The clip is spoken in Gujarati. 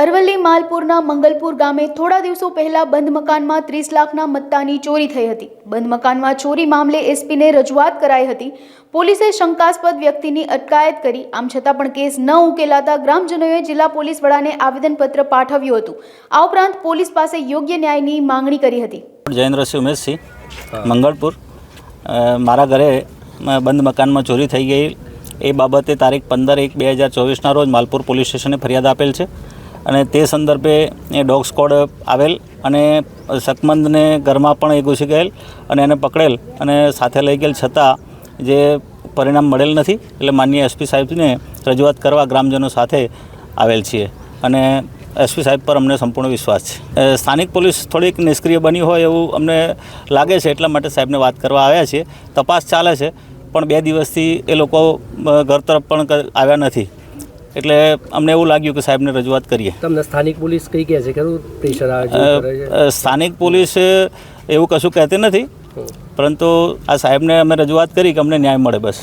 અરવલ્લી માલપુરના મંગલપુર ગામે થોડા દિવસો પહેલા બંધ મકાનમાં 30 લાખના મત્તાની ચોરી થઈ હતી। બંધ મકાનમાં ચોરી મામલે એસપીને રજૂઆત કરાઈ હતી। પોલીસે શંકાસ્પદ વ્યક્તિની અટકાયત કરી। આમ છતાં પણ કેસ ન ઉકેલાતા ગ્રામજનોએ જિલ્લા પોલીસ વડાને આવેદનપત્ર પાઠવ્યું હતું। આ ઉપરાંત પોલીસ પાસે યોગ્ય ન્યાયની માંગણી કરી હતી। જયેન્દ્રસિંહ ઉમેશસિંહ મંગળપુર મારા ઘરે બંધ મકાનમાં ચોરી થઈ ગઈ એ બાબતે તારીખ 15/1/2024ના રોજ માલપુર પોલીસ સ્ટેશને ફરિયાદ આપેલ છે અને તે સંદર્ભે એ ડોગ સ્ક્વોડ આવેલ અને શકમંદને ઘરમાં પણ એ ઘૂસી ગયેલ અને એને પકડેલ અને સાથે લઈ ગયેલ છતાં જે પરિણામ મળેલ નથી। એટલે માનનીય એસપી સાહેબને રજૂઆત કરવા ગ્રામજનો સાથે આવેલ છીએ અને એસપી સાહેબ પર અમને સંપૂર્ણ વિશ્વાસ છે। સ્થાનિક પોલીસ થોડીક નિષ્ક્રિય બની હોય એવું અમને લાગે છે, એટલા માટે સાહેબને વાત કરવા આવ્યા છીએ। તપાસ ચાલે છે પણ 2 દિવસથી એ લોકો ઘર તરફ પણ આવ્યા નથી, એટલે અમને એવું લાગ્યું કે સાહેબને રજૂઆત કરીએ। તમને સ્થાનિક પોલીસ કઈ કહે છે કે પ્રેશર સ્થાનિક પોલીસ એવું કશું કહેતી નથી, પરંતુ આ સાહેબને અમે રજૂઆત કરી કે અમને ન્યાય મળે બસ।